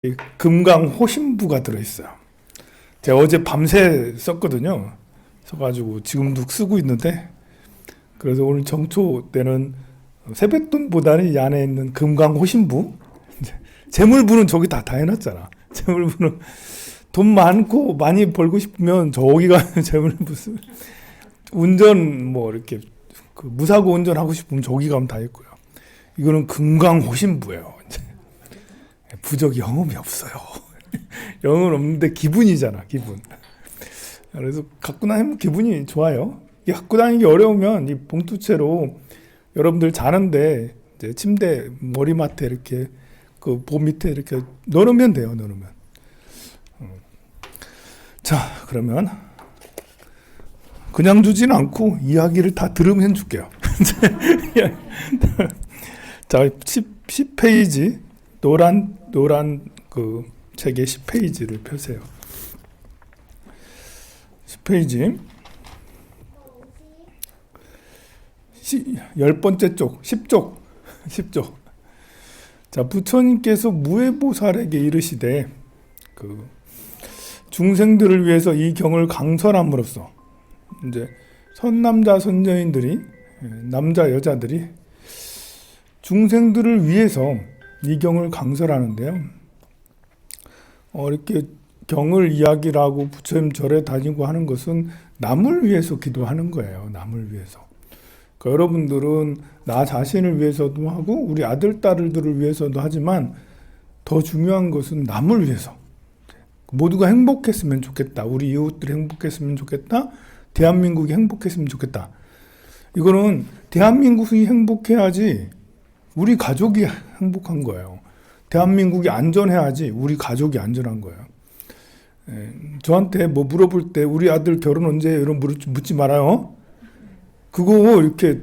이 금강 호신부가 들어있어요. 제가 어제 밤새 썼거든요. 써가지고 지금도 쓰고 있는데, 그래서 오늘 정초 때는 세뱃돈보다는 이 안에 있는 금강 호신부, 재물부는 저기 다 해놨잖아. 재물부는 돈 많고 많이 벌고 싶으면 저기가 재물부, 운전 뭐 이렇게 그 무사고 운전하고 싶으면 저기 가면 다 있고요. 이거는 금강 호신부예요. 부적이 영음이 없어요. 영은 없는데 기분이잖아, 기분. 그래서 갖고 다니면 기분이 좋아요. 이게 갖고 다니기 어려우면 이 봉투채로 여러분들 자는데 이제 침대 머리맡에 이렇게 그 보 밑에 이렇게 넣으면 돼요, 넣으면. 자, 그러면 그냥 주지는 않고 이야기를 다 들으면 줄게요. 자, 10페이지 노란 그 책의 10페이지를 펴세요. 10페이지 10번째 쪽 10쪽 자, 부처님께서 무해보살에게 이르시되 그 중생들을 위해서 이 경을 강설함으로써 이제 선남자 선녀인들이 남자 여자들이 중생들을 위해서 이 경을 강설하는데요. 이렇게 경을 이야기를 하고 부처님 절에 다니고 하는 것은 남을 위해서 기도하는 거예요. 남을 위해서. 그러니까 여러분들은 나 자신을 위해서도 하고 우리 아들, 딸들을 위해서도 하지만 더 중요한 것은 남을 위해서. 모두가 행복했으면 좋겠다. 우리 이웃들이 행복했으면 좋겠다. 대한민국이 행복했으면 좋겠다. 이거는 대한민국이 행복해야지 우리 가족이 행복한 거예요. 대한민국이 안전해야지 우리 가족이 안전한 거예요. 저한테 뭐 물어볼 때 우리 아들 결혼 언제 이런 묻지 말아요. 그거 이렇게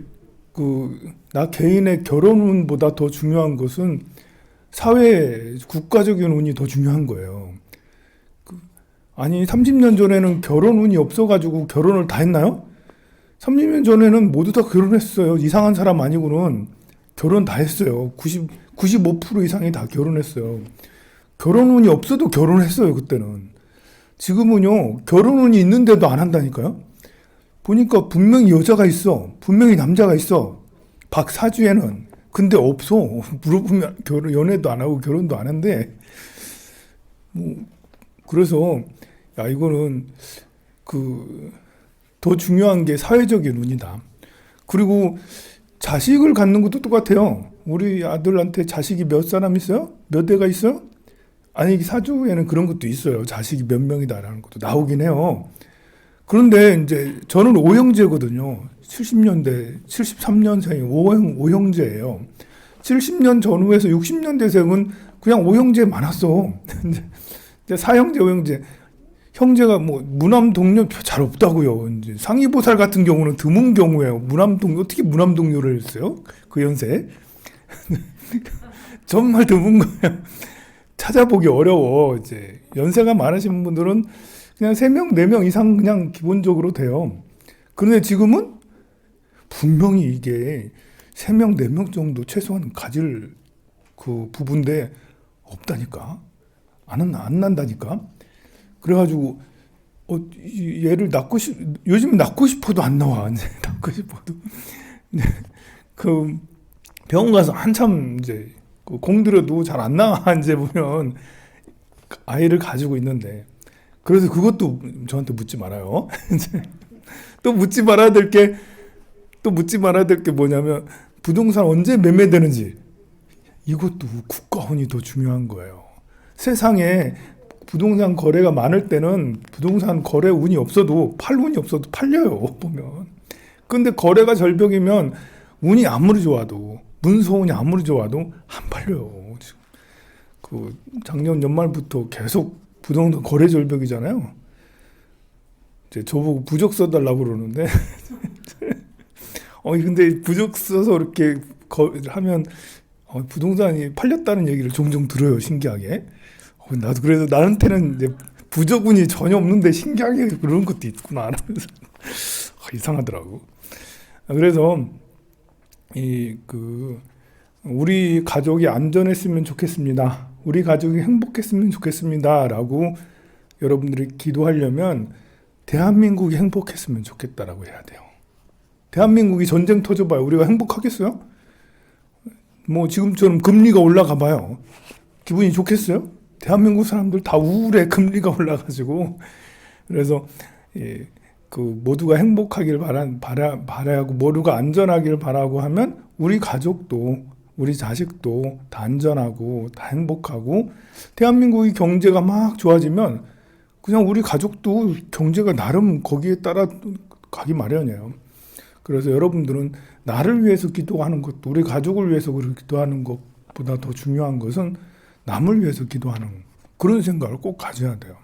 나 개인의 결혼운보다 더 중요한 것은 사회 국가적인 운이 더 중요한 거예요. 아니 30년 전에는 결혼운이 없어가지고 결혼을 다 했나요? 30년 전에는 모두 다 결혼했어요. 이상한 사람 아니고는 결혼 다 했어요. 95% 이상이 다 결혼했어요. 결혼운이 없어도 결혼했어요, 그때는. 지금은요, 결혼운이 있는데도 안 한다니까요? 보니까 분명히 여자가 있어. 분명히 남자가 있어. 박사주에는. 근데 없어. 물어보면 연애도 안 하고 결혼도 안 한대. 그래서, 야, 이거는 더 중요한 게 사회적인 운이다. 그리고 자식을 갖는 것도 똑같아요. 우리 아들한테 자식이 몇 사람 있어요? 몇 애가 있어요? 아니, 사주에는 그런 것도 있어요. 자식이 몇 명이다라는 것도 나오긴 해요. 그런데 이제 저는 5형제거든요. 70년대, 73년생 5형제예요. 70년 전후에서 60년대생은 그냥 5형제 많았어. 이제 4형제, 5형제. 형제가 뭐 무남 동료 잘 없다고요. 이제 상위보살 같은 경우는 드문 경우예요. 무남 동료 어떻게 무남 동료를 했어요? 그 연세에 정말 드문 거예요. 찾아보기 어려워. 이제 연세가 많으신 분들은 그냥 3명, 4명 이상 그냥 기본적으로 돼요. 그런데 지금은 분명히 이게 3명, 4명 정도 최소한 가질 그 부부인데 없다니까. 안 난다니까. 그래가지고 얘를 요즘 낳고 싶어도 안 나와. 이제 낳고 싶어도 그 병원 가서 한참 이제 공들여도 잘 안 나와. 이제 보면 아이를 가지고 있는데 그래서 그것도 저한테 묻지 말아요. 또 묻지 말아야 될 게 뭐냐면 부동산 언제 매매되는지 이것도 국가운이 더 중요한 거예요. 세상에 부동산 거래가 많을 때는 부동산 거래 운이 없어도 운이 없어도 팔려요, 보면. 근데 거래가 절벽이면 운이 아무리 좋아도 문서운이 아무리 좋아도 안 팔려요. 지금 작년 연말부터 계속 부동산 거래 절벽이잖아요. 이제 저보고 부적 써달라고 그러는데 근데 부적 써서 이렇게 하면 부동산이 팔렸다는 얘기를 종종 들어요, 신기하게. 나도 그래서 나한테는 이제 부적운이 전혀 없는데 신기하게 그런 것도 있구나 하면서 이상하더라고. 그래서 우리 가족이 안전했으면 좋겠습니다. 우리 가족이 행복했으면 좋겠습니다 라고 여러분들이 기도하려면 대한민국이 행복했으면 좋겠다라고 해야 돼요. 대한민국이 전쟁 터져봐요. 우리가 행복하겠어요? 뭐 지금처럼 금리가 올라가 봐요. 기분이 좋겠어요? 대한민국 사람들 다 우울해. 금리가 올라가지고. 그래서 그 모두가 행복하길 바라야 하고 모두가 안전하길 바라고 하면 우리 가족도 우리 자식도 다 안전하고 다 행복하고 대한민국의 경제가 막 좋아지면 그냥 우리 가족도 경제가 나름 거기에 따라 가기 마련이에요. 그래서 여러분들은 나를 위해서 기도하는 것도 우리 가족을 위해서 기도하는 것보다 더 중요한 것은 남을 위해서 기도하는 그런 생각을 꼭 가져야 돼요.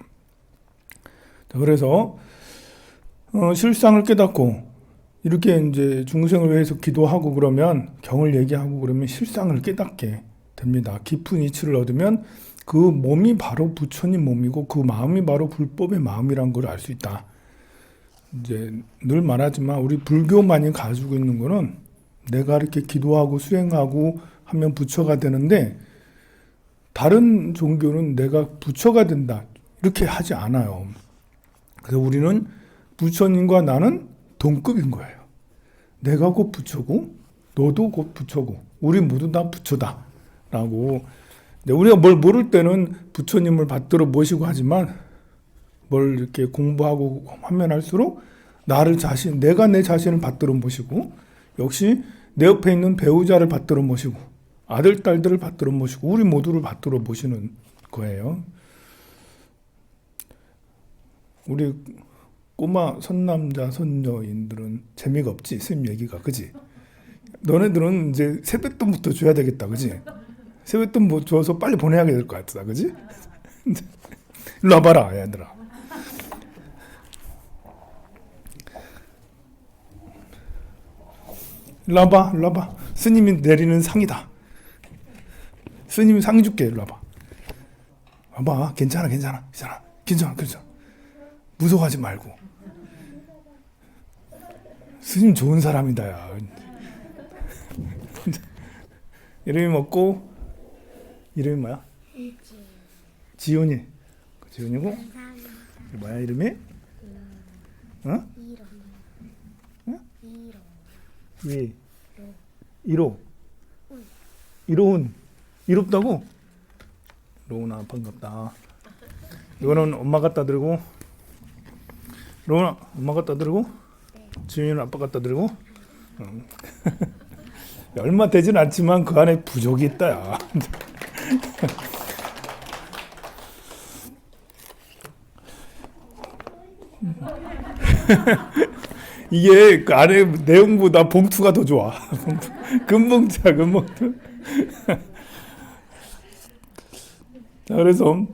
그래서 실상을 깨닫고 이렇게 이제 중생을 위해서 기도하고 그러면 경을 얘기하고 그러면 실상을 깨닫게 됩니다. 깊은 이치를 얻으면 그 몸이 바로 부처님 몸이고 그 마음이 바로 불법의 마음이란 걸 알 수 있다. 이제 늘 말하지만 우리 불교만이 가지고 있는 거는 내가 이렇게 기도하고 수행하고 하면 부처가 되는데 다른 종교는 내가 부처가 된다 이렇게 하지 않아요. 그래서 우리는 부처님과 나는 동급인 거예요. 내가 곧 부처고 너도 곧 부처고 우리 모두 다 부처다 라고. 우리가 뭘 모를 때는 부처님을 받들어 모시고 하지만 뭘 이렇게 공부하고 하면 할수록 내가 내 자신을 받들어 모시고 역시 내 옆에 있는 배우자를 받들어 모시고 아들, 딸들을 받들어 모시고 우리 모두를 받들어 모시는 거예요. 우리 꼬마 선남자, 선녀인들은 재미가 없지, 스님 얘기가, 그지? 너네들은 이제 세뱃돈부터 줘야 되겠다, 그지? 세뱃돈 뭐 줘서 빨리 보내야 될 것 같다, 그지? 일로 와봐라, 얘들아. 일로 와봐. 스님이 내리는 상이다. 스님이 상 줄게, 일로 와봐. 와봐, 괜찮아. 무서워하지 말고. 스님 좋은 사람이다, 야. 이름이 뭐고? 이름이 뭐야? 지훈이. 지훈이고? 뭐야, 이름이? 어? 왜? 이로운. 이롭다고? 로운아, 반갑다. 이거는 엄마 갖다 들고, 로운아, 엄마 갖다 들고, 지훈이는 아빠 갖다 들고. 얼마 되진 않지만 그 안에 부족이 있다, 야. 이게 그 안에 내용보다 봉투가 더 좋아. 금봉투야, 금봉투. 그래서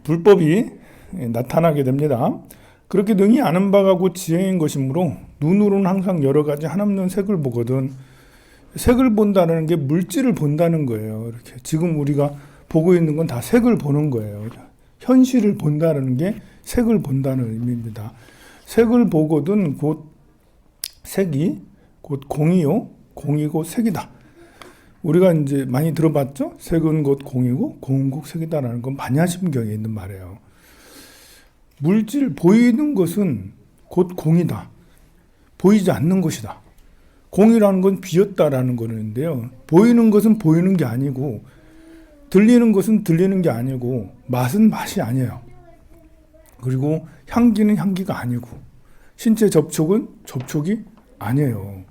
불법이 나타나게 됩니다. 그렇게 능히 아는 바가 곧 지혜인 것이므로 눈으로는 항상 여러 가지 한없는 색을 보거든. 색을 본다는 게 물질을 본다는 거예요. 이렇게 지금 우리가 보고 있는 건 다 색을 보는 거예요. 현실을 본다는 게 색을 본다는 의미입니다. 색을 보거든 곧 색이 곧 공이요, 공이 곧 색이다. 우리가 이제 많이 들어봤죠? 색은 곧 공이고 공은 곧 색이다라는 건 반야심경에 있는 말이에요. 물질 보이는 것은 곧 공이다. 보이지 않는 것이다. 공이라는 건 비었다라는 거는데요. 보이는 것은 보이는 게 아니고 들리는 것은 들리는 게 아니고 맛은 맛이 아니에요. 그리고 향기는 향기가 아니고 신체 접촉은 접촉이 아니에요.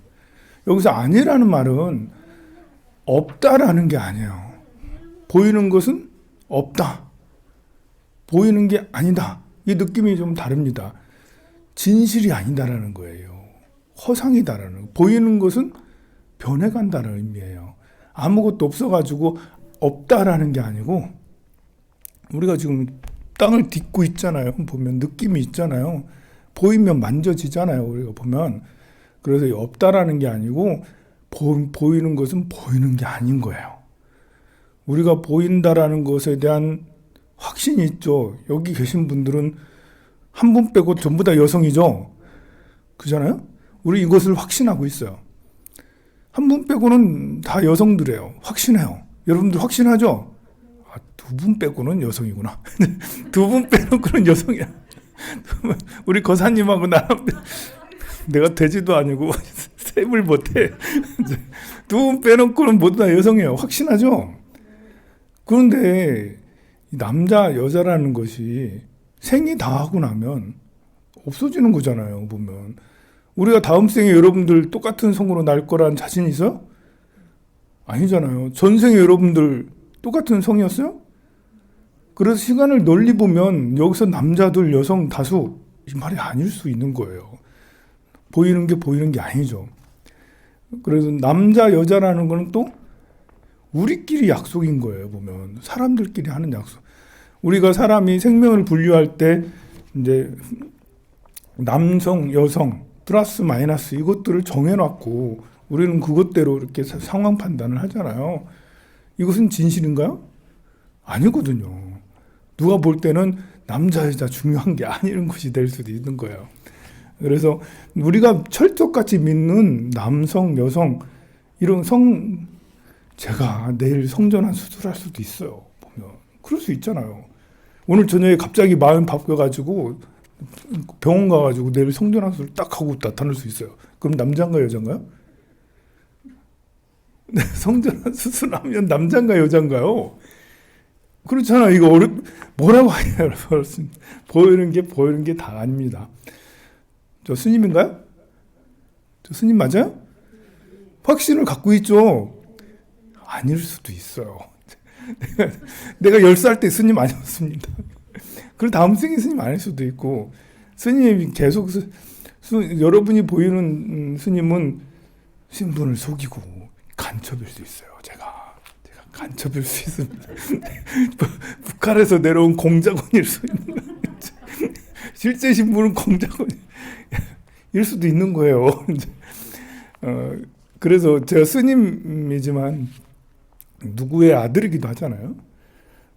여기서 아니라는 말은 없다라는 게 아니에요. 보이는 것은 없다. 보이는 게 아니다. 이 느낌이 좀 다릅니다. 진실이 아니다라는 거예요. 허상이다라는 거. 보이는 것은 변해간다는 의미예요. 아무것도 없어가지고 없다라는 게 아니고 우리가 지금 땅을 딛고 있잖아요. 보면 느낌이 있잖아요. 보이면 만져지잖아요. 우리가 보면. 그래서 없다라는 게 아니고 보이는 것은 보이는 게 아닌 거예요. 우리가 보인다라는 것에 대한 확신이 있죠. 여기 계신 분들은 한 분 빼고 전부 다 여성이죠. 그잖아요. 우리 이것을 확신하고 있어요. 한 분 빼고는 다 여성들이에요. 확신해요. 여러분들 확신하죠? 두 분 빼고는 여성이구나. 두 분 빼놓고는 여성이야. 우리 거사님하고 나랑 내가 돼지도 아니고 셈을 못해. 두 분 빼놓고는 모두 다 여성이에요. 확신하죠? 그런데 남자 여자라는 것이 생이 다 하고 나면 없어지는 거잖아요. 보면 우리가 다음 생에 여러분들 똑같은 성으로 날 거란 자신 있어요? 아니잖아요. 전생에 여러분들 똑같은 성이었어요? 그래서 시간을 널리 보면 여기서 남자들 여성 다수 이 말이 아닐 수 있는 거예요. 보이는 게 아니죠. 그래서 남자 여자라는 거는 또 우리끼리 약속인 거예요. 보면 사람들끼리 하는 약속. 우리가 사람이 생명을 분류할 때 이제 남성, 여성, 플러스 마이너스 이것들을 정해놨고 우리는 그것대로 이렇게 상황 판단을 하잖아요. 이것은 진실인가요? 아니거든요. 누가 볼 때는 남자 여자 중요한 게 아닌 것이 될 수도 있는 거예요. 그래서 우리가 철석같이 믿는 남성, 여성 이런 성 제가 내일 성전환 수술할 수도 있어요. 보면 그럴 수 있잖아요. 오늘 저녁에 갑자기 마음 바뀌어가지고 병원 가가지고 내일 성전환 수술 딱 하고 나타날 수 있어요. 그럼 남자인가 여자인가요? 성전환 수술하면 남자인가 여자인가요? 그렇잖아. 이거 뭐라고 하냐. 보이는 게 다 아닙니다. 저 스님인가요? 저 스님 맞아요? 확신을 갖고 있죠. 아닐 수도 있어요. 내가 10살 때 스님 아니었습니다. 그리고 다음 생에 스님 아닐 수도 있고 스님이 계속 여러분이 보이는 스님은 신분을 속이고 간첩일 수 있어요. 제가 간첩일 수 있습니다. 북한에서 내려온 공작원일 수 있는 거예요. 실제 신분은 공작원일 수도 있는 거예요. 그래서 제가 스님이지만 누구의 아들이기도 하잖아요.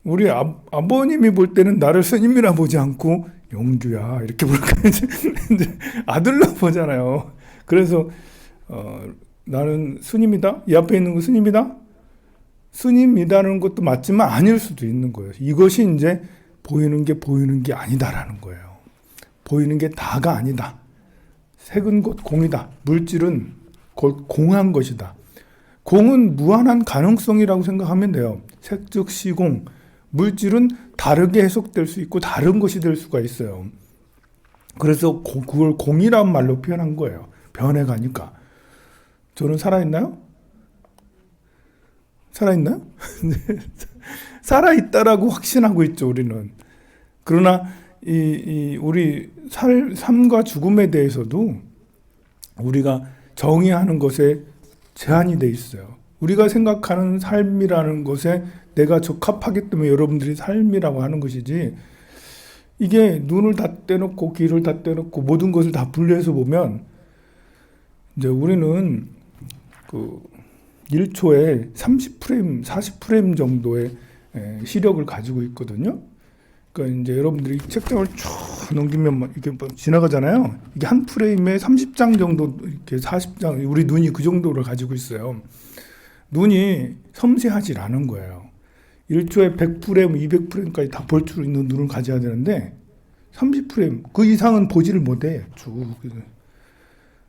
우리 아버님이 볼 때는 나를 스님이라 보지 않고 영주야 이렇게 볼까 이제 아들로 보잖아요. 그래서 나는 스님이다. 이 앞에 있는 거 스님이다. 스님이라는 것도 맞지만 아닐 수도 있는 거예요. 이것이 이제 보이는 게 아니다라는 거예요. 보이는 게 다가 아니다. 색은 곧 공이다. 물질은 곧 공한 것이다. 공은 무한한 가능성이라고 생각하면 돼요. 색 즉 시공. 물질은 다르게 해석될 수 있고 다른 것이 될 수가 있어요. 그래서 그걸 공이란 말로 표현한 거예요. 변해가니까. 저는 살아있나요? 살아있나요? 살아있다라고 확신하고 있죠, 우리는. 그러나 우리 삶과 죽음에 대해서도 우리가 정의하는 것에 제한이 돼 있어요. 우리가 생각하는 삶이라는 것에 내가 적합하기 때문에 여러분들이 삶이라고 하는 것이지, 이게 눈을 다 떼놓고 귀를 다 떼놓고 모든 것을 다 분리해서 보면 이제 우리는 그 1초에 30프레임, 40프레임 정도의 시력을 가지고 있거든요. 그러니까 이제 여러분들이 책장을 쭉 넘기면 이렇게 지나가잖아요. 이게 한 프레임에 30장 정도, 이렇게 40장, 우리 눈이 그 정도를 가지고 있어요. 눈이 섬세하지 않은 거예요. 1초에 100프레임, 200프레임까지 다 볼 수 있는 눈을 가져야 되는데 30프레임, 그 이상은 보지를 못해. 쭉.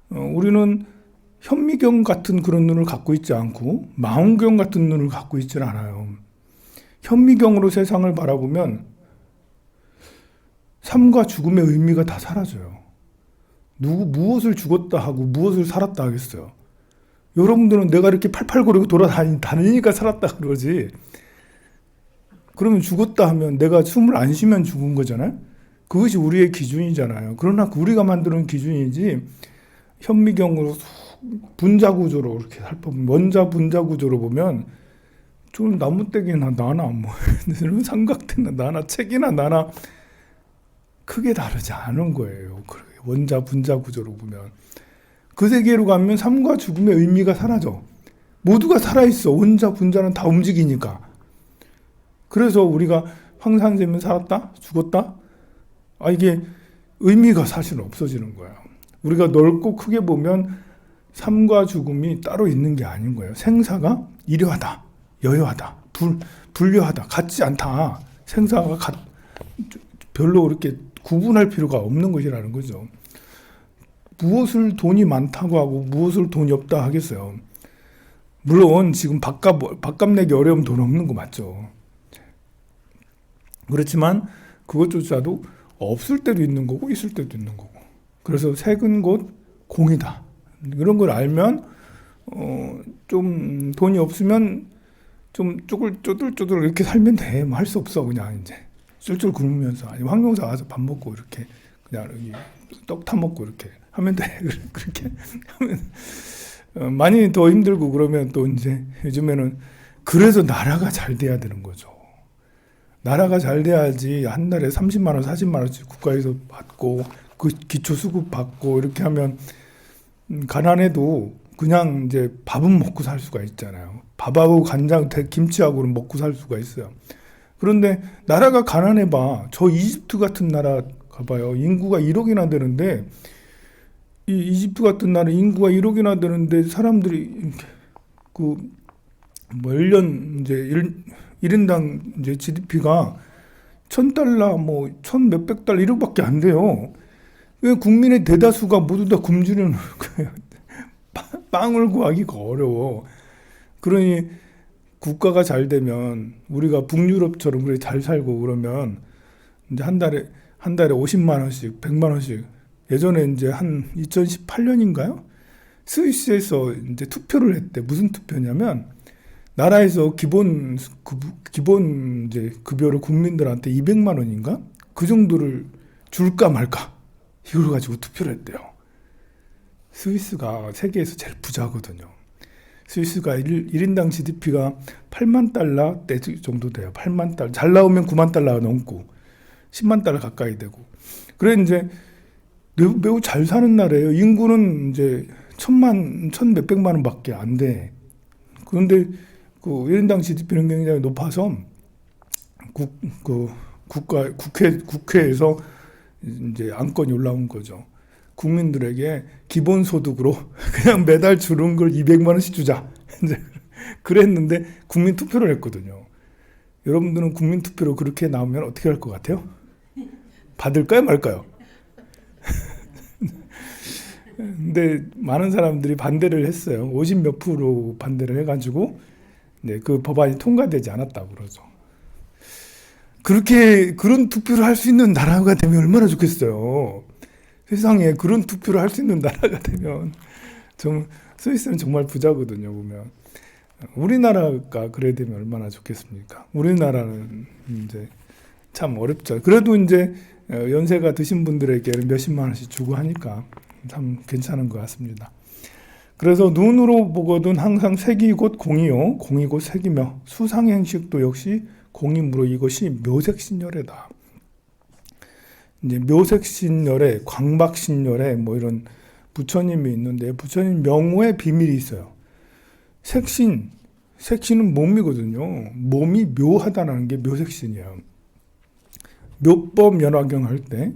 우리는 현미경 같은 그런 눈을 갖고 있지 않고 망원경 같은 눈을 갖고 있질 않아요. 현미경으로 세상을 바라보면 삶과 죽음의 의미가 다 사라져요. 무엇을 죽었다 하고 무엇을 살았다 하겠어요. 여러분들은 내가 이렇게 팔팔거리고 돌아다니니까 살았다 그러지. 그러면 죽었다 하면 내가 숨을 안 쉬면 죽은 거잖아요. 그것이 우리의 기준이잖아요. 그러나 우리가 만드는 기준이지, 현미경으로 분자 구조로 이렇게 살펴보면, 원자 분자 구조로 보면 저는 나무떼기나 나나 뭐 삼각대나 나나 책이나 나나 크게 다르지 않은 거예요. 원자 분자 구조로 보면 그 세계로 가면 삶과 죽음의 의미가 사라져. 모두가 살아있어. 원자 분자는 다 움직이니까. 그래서 우리가 황산샘은 살았다? 죽었다? 이게 의미가 사실은 없어지는 거예요. 우리가 넓고 크게 보면 삶과 죽음이 따로 있는 게 아닌 거예요. 생사가 이려하다, 여여하다, 분류하다, 같지 않다. 생사가 별로 그렇게 구분할 필요가 없는 것이라는 거죠. 무엇을 돈이 많다고 하고 무엇을 돈이 없다 하겠어요. 물론 지금 밥값 내기 어려우면 돈 없는 거 맞죠. 그렇지만 그것조차도 없을 때도 있는 거고 있을 때도 있는 거고. 그래서 색은 곧 공이다. 이런 걸 알면 좀 돈이 없으면 좀 쪼들쪼들 이렇게 살면 돼. 뭐 할 수 없어. 그냥 이제 쫄쫄 굶으면서 아니 황룡사 가서 밥 먹고 이렇게 그냥 여기 떡 타 먹고 이렇게 하면 돼. 그렇게 하면 많이 더 힘들고 그러면 또 이제 요즘에는 그래서 나라가 잘 돼야 되는 거죠. 나라가 잘 돼야지 한 달에 30만 원, 40만 원씩 국가에서 받고 그 기초수급 받고 이렇게 하면 가난해도 그냥 이제 밥은 먹고 살 수가 있잖아요. 밥하고 간장, 김치하고는 먹고 살 수가 있어요. 그런데 나라가 가난해봐. 저 이집트 같은 나라 가봐요. 인구가 1억이나 되는데 이 이집트 같은 나라 인구가 1억이나 되는데 사람들이 그 뭐 1년 이제 1인당 이제 GDP가 1,000달러 뭐 1,몇백 달러 1억밖에 안 돼요. 왜 국민의 대다수가 모두 다 굶주리는 거예요. 빵을 구하기가 어려워. 그러니 국가가 잘 되면 우리가 북유럽처럼 그래 잘 살고 그러면 이제 한 달에 50만 원씩, 100만 원씩. 예전에 이제 한 2018년인가요? 스위스에서 이제 투표를 했대. 무슨 투표냐면 나라에서 기본 이제 급여를 국민들한테 200만 원인가? 그 정도를 줄까 말까? 이걸 가지고 투표를 했대요. 스위스가 세계에서 제일 부자거든요. 스위스가 1인당 GDP가 8만 달러 대 정도 돼요. 8만 달러. 잘 나오면 9만 달러가 넘고 10만 달러 가까이 되고. 그래 이제 매우 잘 사는 나라예요. 인구는 이제 1,몇백만 원밖에 안 돼. 그런데 그 1인당 GDP는 굉장히 높아서 국회에서 이제 안건이 올라온 거죠. 국민들에게 기본소득으로 그냥 매달 주는 걸 200만 원씩 주자. 이제 그랬는데 국민 투표를 했거든요. 여러분들은 국민 투표로 그렇게 나오면 어떻게 할 것 같아요? 받을까요, 말까요? 근데 많은 사람들이 반대를 했어요. 50몇 프로 반대를 해가지고 네, 그 법안이 통과되지 않았다고 그러죠. 그런 투표를 할 수 있는 나라가 되면 얼마나 좋겠어요. 세상에 그런 투표를 할 수 있는 나라가 되면 스위스는 정말 부자거든요. 보면 우리나라가 그래 되면 얼마나 좋겠습니까? 우리나라는 이제 참 어렵죠. 그래도 이제 연세가 드신 분들에게 몇십만 원씩 주고 하니까 참 괜찮은 것 같습니다. 그래서 눈으로 보거든 항상 색이 곧 공이요, 공이 곧 색이며 수상행식도 역시 공이므로 이것이 묘색신열애다. 이제 묘색신열애, 광박신열애 뭐 이런 부처님이 있는데 부처님 명호의 비밀이 있어요. 색신은 몸이거든요. 몸이 묘하다는 게 묘색신이에요. 묘법 연화경 할 때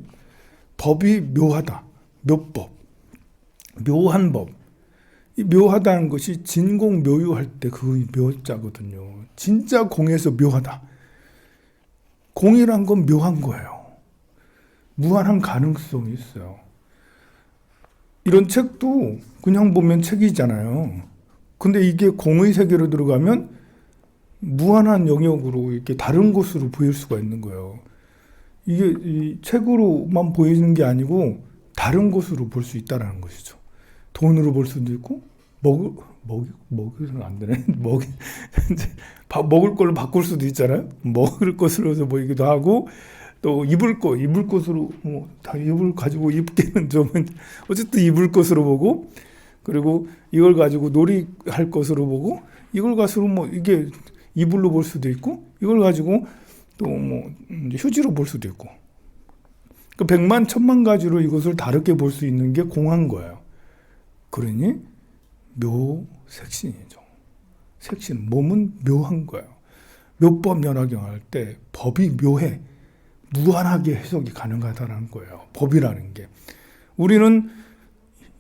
법이 묘하다. 묘법, 묘한 법. 이 묘하다는 것이 진공묘유할 때 그 묘자거든요. 진짜 공에서 묘하다. 공이란 건 묘한 거예요. 무한한 가능성이 있어요. 이런 책도 그냥 보면 책이잖아요. 근데 이게 공의 세계로 들어가면 무한한 영역으로 이렇게 다른 것으로 보일 수가 있는 거예요. 이게 이 책으로만 보이는 게 아니고 다른 것으로 볼 수 있다는 것이죠. 돈으로 볼 수도 있고 먹으면 안 되네. 먹을 걸로 바꿀 수도 있잖아요. 먹을 것으로 보이기도 하고 또 입을 것으로 뭐 다 입을 가지고 입기는 좀 어쨌든 입을 것으로 보고 그리고 이걸 가지고 놀이할 것으로 보고 이걸 가지고 뭐 이게 이불로 볼 수도 있고 이걸 가지고 또 뭐 휴지로 볼 수도 있고 그 100만 1000만 가지로 이것을 다르게 볼 수 있는 게 공한 거예요. 그러니 묘색신이죠. 색신, 몸은 묘한 거예요. 묘법 연화경 할 때 법이 묘해. 무한하게 해석이 가능하다는 거예요. 법이라는 게. 우리는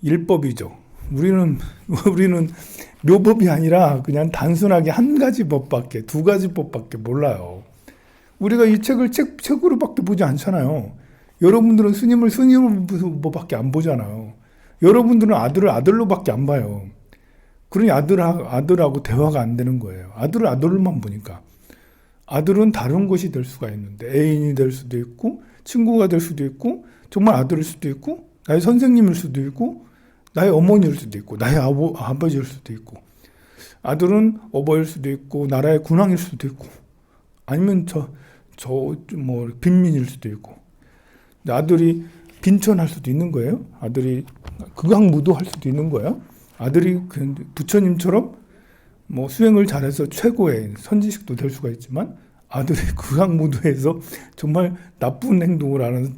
일법이죠. 우리는 묘법이 아니라 그냥 단순하게 한 가지 법밖에, 두 가지 법밖에 몰라요. 우리가 이 책을 책으로밖에 보지 않잖아요. 여러분들은 스님을 스님으로밖에 안 보잖아요. 여러분들은 아들을 아들로밖에 안 봐요. 그러니 아들하고 대화가 안 되는 거예요. 아들을 아들로만 보니까. 아들은 다른 것이 될 수가 있는데, 애인이 될 수도 있고, 친구가 될 수도 있고, 정말 아들일 수도 있고, 나의 선생님일 수도 있고, 나의 어머니일 수도 있고, 나의 아버지일 수도 있고, 아들은 어버일 수도 있고, 나라의 군왕일 수도 있고, 아니면 뭐 빈민일 수도 있고, 아들이 빈천할 수도 있는 거예요. 아들이 극악무도할 수도 있는 거예요. 아들이 부처님처럼 뭐 수행을 잘해서 최고의 선지식도 될 수가 있지만, 아들이 극악무도해서 정말 나쁜 행동을 하는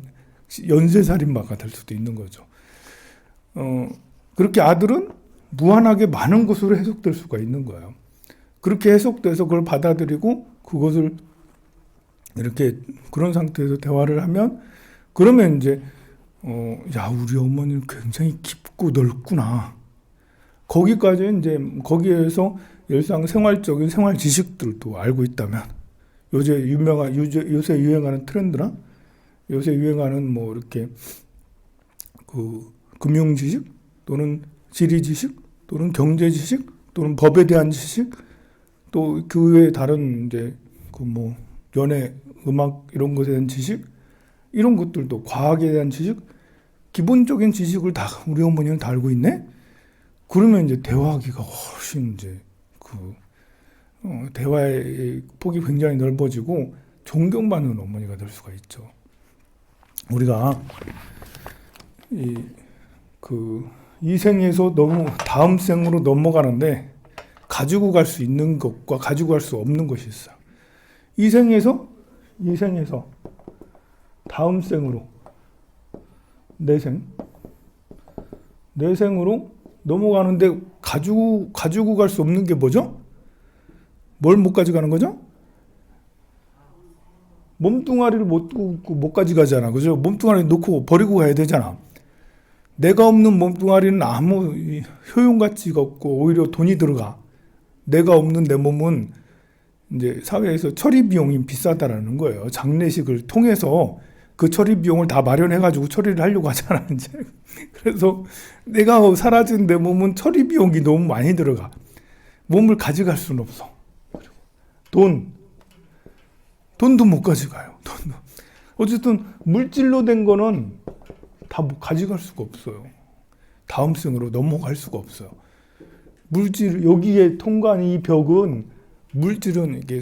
연쇄살인마가 될 수도 있는 거죠. 그렇게 아들은 무한하게 많은 것으로 해석될 수가 있는 거예요. 그렇게 해석돼서 그걸 받아들이고 그것을 이렇게 그런 상태에서 대화를 하면, 그러면 이제 야, 우리 어머니는 굉장히 깊고 넓구나. 거기까지 이제 거기에서 일상생활적인 생활 지식들도 알고 있다면, 요새 유행하는 트렌드나 요새 유행하는 뭐 이렇게 그 금융 지식 또는 지리 지식 또는 경제 지식 또는 법에 대한 지식, 또 그 외에 다른 이제 그 뭐 연애, 음악 이런 것에 대한 지식, 이런 것들도 과학에 대한 지식, 기본적인 지식을 다 우리 어머니는 다 알고 있네. 그러면 이제 대화하기가 훨씬 이제 대화의 폭이 굉장히 넓어지고 존경받는 어머니가 될 수가 있죠. 우리가 이 생에서 다음 생으로 넘어가는데 가지고 갈 수 있는 것과 가지고 갈 수 없는 것이 있어요. 이 생에서 다음 생으로 내 생으로 넘어가는데 가지고 갈 수 없는 게 뭐죠? 뭘 못 가져가는 거죠? 몸뚱아리를 못 가져가잖아. 그죠? 몸뚱아리 놓고 버리고 가야 되잖아. 내가 없는 몸뚱아리는 아무 효용 가치가 없고 오히려 돈이 들어가. 내가 없는 내 몸은 이제 사회에서 처리 비용이 비싸다라는 거예요. 장례식을 통해서 그 처리 비용을 다 마련해가지고 처리를 하려고 하잖아, 이제. 그래서 내가 사라진 내 몸은 처리 비용이 너무 많이 들어가. 몸을 가져갈 수는 없어. 돈도 못 가져가요. 어쨌든 물질로 된 거는 다 가져갈 수가 없어요. 다음 생으로 넘어갈 수가 없어요. 여기에 통과한 이 벽은, 물질은 이게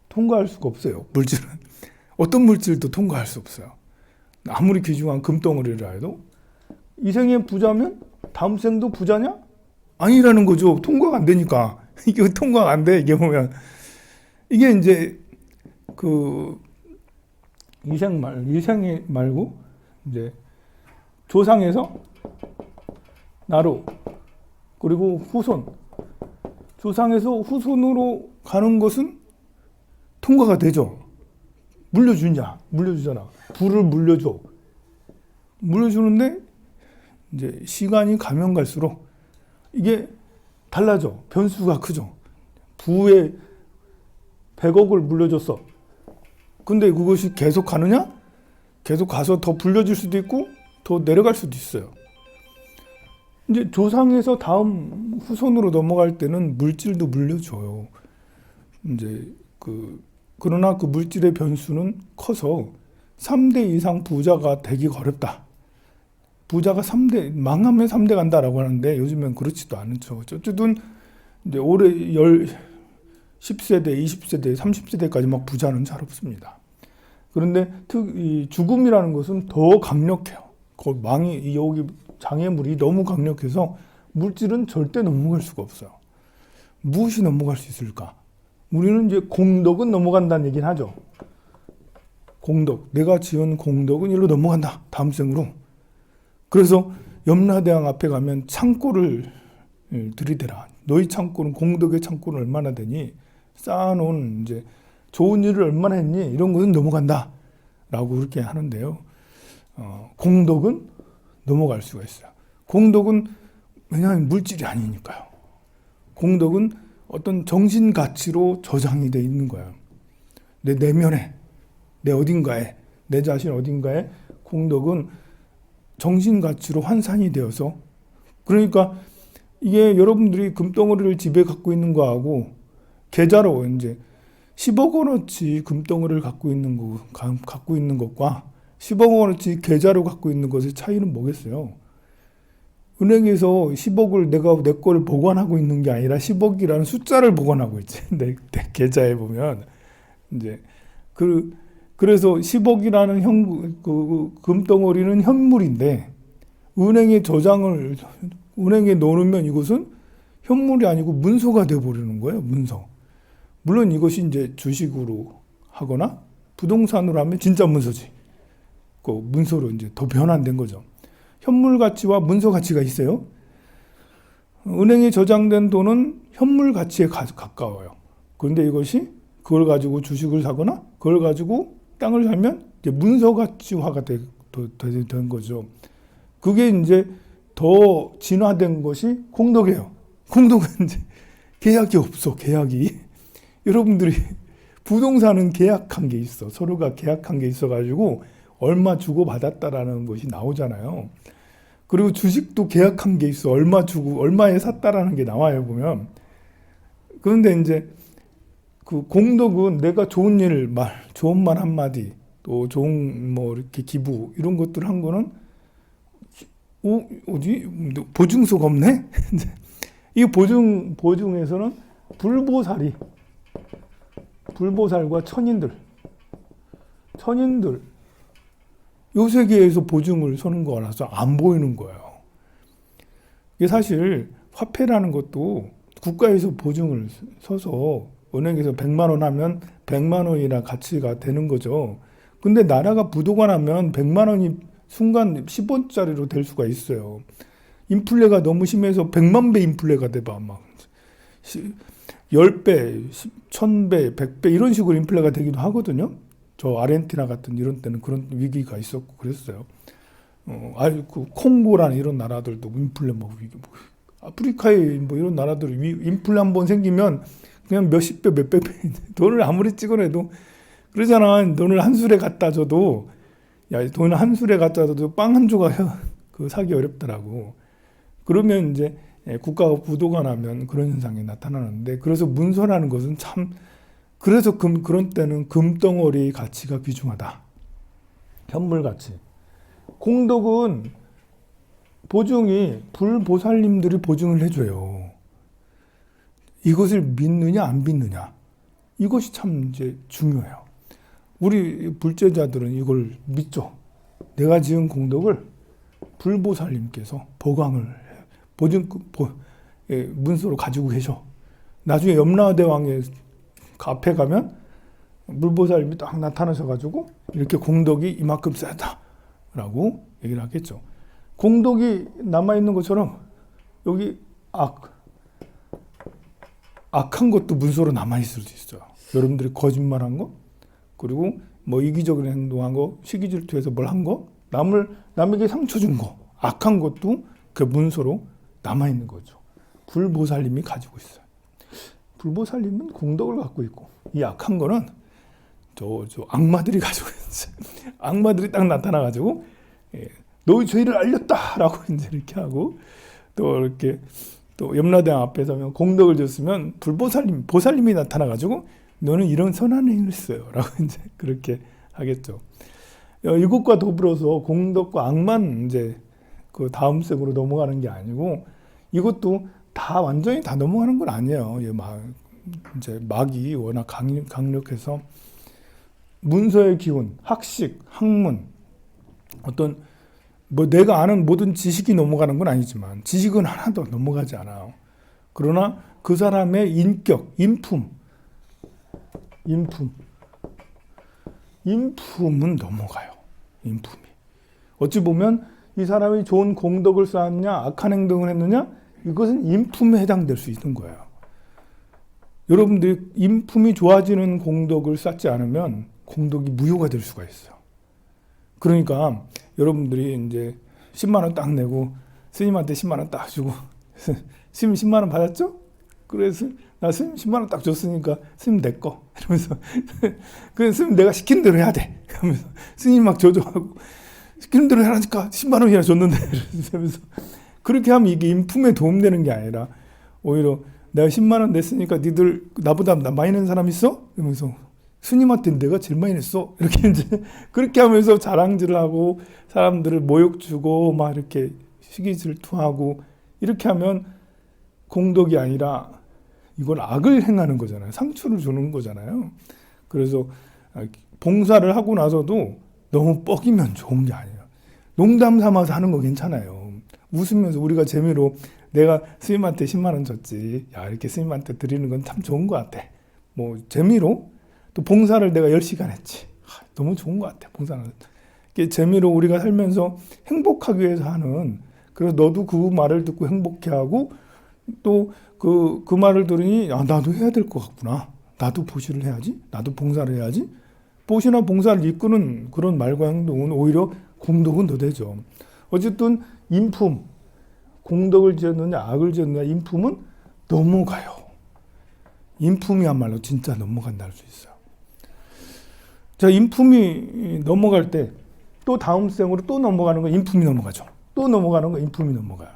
통과할 수가 없어요. 물질은. 어떤 물질도 통과할 수 없어요. 아무리 귀중한 금덩어리라 해도. 이 생에 부자면 다음 생도 부자냐? 아니라는 거죠. 통과가 안 되니까. 이게 통과가 안 돼. 이게 보면. 이게 이제 이 생 말고 이제 조상에서 나로, 그리고 후손. 조상에서 후손으로 가는 것은 통과가 되죠. 물려주잖아. 부를 물려주는데 이제 시간이 가면 갈수록 이게 달라져. 변수가 크죠. 부에 100억을 물려줬어. 근데 그것이 계속 가느냐? 계속 가서 더 불려질 수도 있고 더 내려갈 수도 있어요. 이제 조상에서 다음 후손으로 넘어갈 때는 물질도 물려줘요. 이제 그러나 그 물질의 변수는 커서 3대 이상 부자가 되기가 어렵다. 부자가 3대, 망하면 3대 간다라고 하는데 요즘엔 그렇지도 않죠. 어쨌든 이제 올해 10세대, 20세대, 30세대까지 막 부자는 잘 없습니다. 그런데 이 죽음이라는 것은 더 강력해요. 여기 장애물이 너무 강력해서 물질은 절대 넘어갈 수가 없어요. 무엇이 넘어갈 수 있을까? 우리는 이제 공덕은 넘어간다는 얘기는 하죠. 공덕, 내가 지은 공덕은 일로 넘어간다. 다음 생으로. 그래서 염라대왕 앞에 가면 창고를 들이대라. 너희 창고는, 공덕의 창고는 얼마나 되니? 쌓아놓은 이제 좋은 일을 얼마나 했니? 이런 것은 넘어간다. 라고 그렇게 하는데요. 공덕은 넘어갈 수가 있어요. 공덕은 왜냐하면 물질이 아니니까요. 공덕은 어떤 정신 가치로 저장이 돼 있는 거예요. 내 내면에, 내 어딘가에, 내 자신 어딘가에 공덕은 정신 가치로 환산이 되어서, 그러니까 이게 여러분들이 금덩어리를 집에 갖고 있는 거하고 계좌로 이제 10억 원어치 금덩어리를 갖고 있는 것과 10억 원어치 계좌로 갖고 있는 것의 차이는 뭐겠어요? 은행에서 10억을 내 거를 보관하고 있는 게 아니라 10억이라는 숫자를 보관하고 있지. 내 계좌에 보면 이제 그래서 10억이라는 금덩어리는 현물인데 은행에 넣으면 이것은 현물이 아니고 문서가 돼 버리는 거예요. 문서. 물론 이것이 이제 주식으로 하거나 부동산으로 하면 진짜 문서지. 그 문서로 이제 더 변환된 거죠. 현물 가치와 문서 가치가 있어요. 은행에 저장된 돈은 현물 가치에 가까워요. 그런데 이것이 그걸 가지고 주식을 사거나 그걸 가지고 땅을 사면 이제 문서 가치화가 된 거죠. 그게 이제 더 진화된 것이 공덕이에요. 공덕은 이제 계약이 없어, 계약이. 여러분들이 부동산은 계약한 게 있어. 서로가 계약한 게 있어가지고 얼마 주고 받았다라는 것이 나오잖아요. 그리고 주식도 계약한 게 있어. 얼마 주고 얼마에 샀다라는 게 나와요, 보면. 그런데 이제 그 공덕은 내가 좋은 말 한마디, 또 좋은 이렇게 기부 이런 것들 한 거는 어디 보증서가 없네. 이 보증에서는 불보살과 천인들 요 세계에서 보증을 서는 거라서 안 보이는 거예요. 이게 사실 화폐라는 것도 국가에서 보증을 서서 은행에서 100만 원 하면 100만 원이나 가치가 되는 거죠. 근데 나라가 부도가 나면 100만 원이 순간 10원짜리로 될 수가 있어요. 인플레가 너무 심해서 100만 배 인플레가 돼봐. 막 10배, 1000배, 100배 이런 식으로 인플레가 되기도 하거든요. 저 아르헨티나 같은 이런 때는 그런 위기가 있었고 그랬어요. 그 콩고라는 이런 나라들도 인플레 위기, 아프리카의 이런 나라들이 인플레 한번 생기면 그냥 몇십 배, 몇백 배 돈을 아무리 찍어내도 그러잖아. 돈을 한 술에 갖다 줘도 돈을 한 술에 갖다 줘도 빵 한 조각 사기 어렵더라고. 그러면 이제 국가가 부도가 나면 그런 현상이 나타나는데, 그래서 문서라는 것은 참, 그래서 그런 때는 금덩어리 가치가 귀중하다. 현물 가치. 공덕은 보증이 불보살님들이 보증을 해줘요. 이것을 믿느냐 안 믿느냐, 이것이 참 이제 중요해요. 우리 불제자들은 이걸 믿죠. 내가 지은 공덕을 불보살님께서 보강을 문서로 가지고 계셔. 나중에 염라대왕의 앞에 가면 불보살님이 딱 나타나셔가지고 이렇게 공덕이 이만큼 세다라고 얘기를 하겠죠. 공덕이 남아있는 것처럼 여기 악한 것도 문서로 남아있을 수 있어요. 여러분들이 거짓말한 거, 그리고 이기적인 행동한 거, 시기질투해서 뭘 한 거, 남에게 상처 준 거, 악한 것도 그 문서로 남아있는 거죠. 불보살님이 가지고 있어요. 불보살님은 공덕을 갖고 있고, 이 악한 거는 저 악마들이 가지고 있어요. 악마들이 딱 나타나가지고, 너의 죄를 알렸다라고 이제 이렇게 하고, 또 염라대왕 앞에 서면 공덕을 줬으면 보살님이 나타나가지고 너는 이런 선한 행위를 했어요 라고 이제 그렇게 하겠죠. 이것과 더불어서 공덕과 악만 이제 그 다음 색으로 넘어가는 게 아니고, 이것도 다 완전히 다 넘어가는 건 아니에요. 이제 막이 워낙 강력해서 문서의 기운, 학식, 학문, 어떤 내가 아는 모든 지식이 넘어가는 건 아니지만 지식은 하나도 넘어가지 않아요. 그러나 그 사람의 인격, 인품은 넘어가요. 인품이. 어찌 보면 이 사람이 좋은 공덕을 쌓았냐, 악한 행동을 했느냐, 이것은 인품에 해당될 수 있는 거예요. 여러분들이 인품이 좋아지는 공덕을 쌓지 않으면 공덕이 무효가 될 수가 있어요. 그러니까 여러분들이 이제 10만 원 딱 내고 스님한테 10만 원 딱 주고 스님 10만 원 받았죠? 그래서 나 스님 10만 원 딱 줬으니까 스님 내 거. 이러면서 그래서 스님 내가 시킨 대로 해야 돼. 하면서 스님 막 조종하고 시키는 대로 해라니까 10만 원이나 줬는데 이러면서 그렇게 하면 이게 인품에 도움되는 게 아니라 오히려 내가 10만 원 냈으니까 니들 나보다 많이 낸 사람 있어? 이러면서 스님한테 내가 제일 많이 냈어. 이렇게 이제 그렇게 하면서 자랑질을 하고 사람들을 모욕 주고 막 이렇게 시기 질투하고 이렇게 하면 공덕이 아니라 이건 악을 행하는 거잖아요. 상처를 주는 거잖아요. 그래서 봉사를 하고 나서도 너무 뻐기면 좋은 게 아니에요. 농담 삼아서 하는 거 괜찮아요. 웃으면서 우리가 재미로 내가 스님한테 10만 원 줬지. 야, 이렇게 스님한테 드리는 건 참 좋은 것 같아. 뭐 재미로 또 봉사를 내가 10시간 했지. 너무 좋은 것 같아. 봉사는. 재미로 우리가 살면서 행복하기 위해서 하는 그래서 너도 그 말을 듣고 행복해하고 또 그 말을 들으니 아, 나도 해야 될 것 같구나. 나도 보시를 해야지. 나도 봉사를 해야지. 보시나 봉사를 이끄는 그런 말과 행동은 오히려 공덕은 더 되죠. 어쨌든 인품, 공덕을 지었느냐 악을 지었느냐 인품은 넘어가요. 인품이야말로 진짜 넘어간다 할 수 있어요. 자, 인품이 넘어갈 때 또 다음 생으로 또 넘어가는 건 인품이 넘어가죠. 또 넘어가는 건 인품이 넘어가요.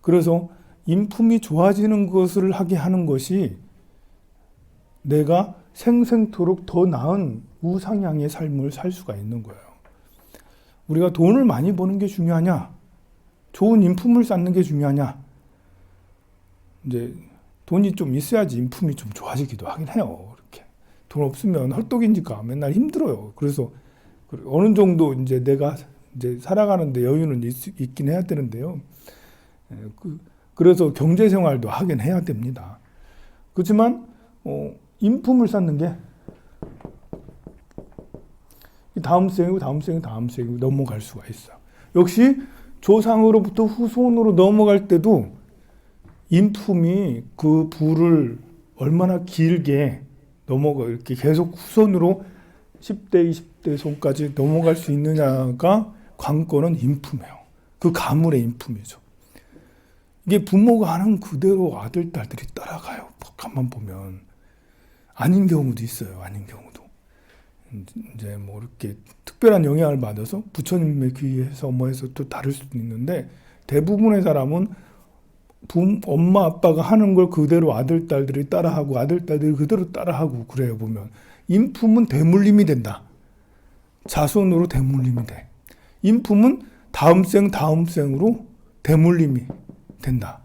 그래서 인품이 좋아지는 것을 하게 하는 것이 내가 생생토록 더 나은 우상향의 삶을 살 수가 있는 거예요. 우리가 돈을 많이 버는 게 중요하냐? 좋은 인품을 쌓는 게 중요하냐? 이제 돈이 좀 있어야지 인품이 좀 좋아지기도 하긴 해요. 이렇게 돈 없으면 헐떡이니까 맨날 힘들어요. 그래서 어느 정도 이제 내가 이제 살아가는데 여유는 있긴 해야 되는데요. 그래서 경제 생활도 하긴 해야 됩니다. 그렇지만 인품을 쌓는 게 다음 생이고 다음 생이고 다음 생이고 넘어갈 수가 있어요. 역시 조상으로부터 후손으로 넘어갈 때도 인품이 그 부를 얼마나 길게 넘어가 이렇게 계속 후손으로 10대, 20대 손까지 넘어갈 수 있느냐가 관건은 인품이에요. 그 가물의 인품이죠. 이게 부모가 하는 그대로 아들, 딸들이 따라가요. 가만 보면. 아닌 경우도 있어요. 아닌 경우도. 이제 뭐 이렇게 특별한 영향을 받아서 부처님의 귀에서 뭐 해서 또 다를 수도 있는데 대부분의 사람은 엄마 아빠가 하는 걸 그대로 아들 딸들이 따라하고 아들 딸들이 그대로 따라하고 그래요. 보면 인품은 대물림이 된다. 자손으로 대물림이 돼. 인품은 다음 생으로 대물림이 된다.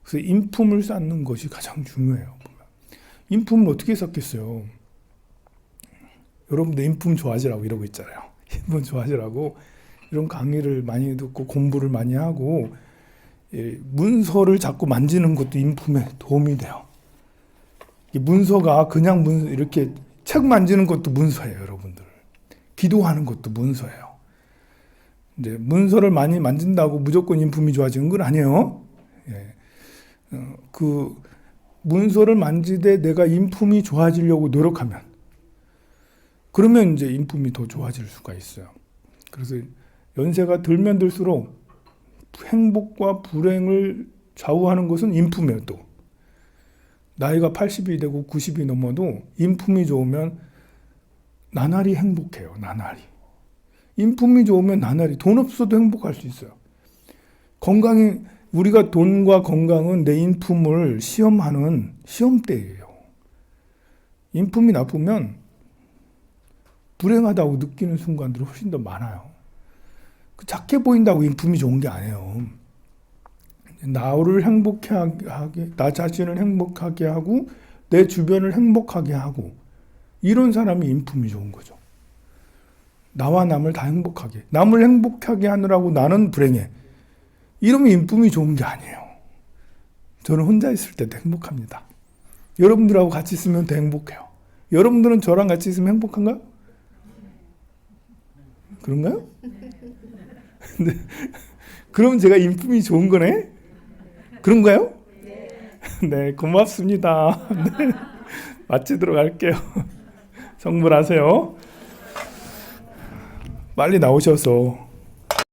그래서 인품을 쌓는 것이 가장 중요해요. 인품을 어떻게 쌓겠어요? 여러분들 인품 좋아지라고 이러고 있잖아요. 인품 좋아지라고 이런 강의를 많이 듣고 공부를 많이 하고 문서를 자꾸 만지는 것도 인품에 도움이 돼요. 문서가 그냥 이렇게 책 만지는 것도 문서예요, 여러분들. 기도하는 것도 문서예요. 이제 문서를 많이 만진다고 무조건 인품이 좋아지는 건 아니에요. 예. 그 문서를 만지되 내가 인품이 좋아지려고 노력하면 그러면 이제 인품이 더 좋아질 수가 있어요. 그래서 연세가 들면 들수록 행복과 불행을 좌우하는 것은 인품이에요. 또 나이가 80이 되고 90이 넘어도 인품이 좋으면 나날이 행복해요. 나날이. 인품이 좋으면 나날이 돈 없어도 행복할 수 있어요. 건강이 우리가 돈과 건강은 내 인품을 시험하는 시험대예요. 인품이 나쁘면 불행하다고 느끼는 순간들이 훨씬 더 많아요. 착해 보인다고 인품이 좋은 게 아니에요. 나를 행복하게, 나 자신을 행복하게 하고 내 주변을 행복하게 하고 이런 사람이 인품이 좋은 거죠. 나와 남을 다 행복하게. 남을 행복하게 하느라고 나는 불행해. 이러면 인품이 좋은 게 아니에요. 저는 혼자 있을 때도 행복합니다. 여러분들하고 같이 있으면 더 행복해요. 여러분들은 저랑 같이 있으면 행복한가요? 그런가요? 근데 그럼 제가 인품이 좋은 거네? 그런가요? 네, 고맙습니다. 네, 마치도록 할게요. 성불하세요. 빨리 나오셔서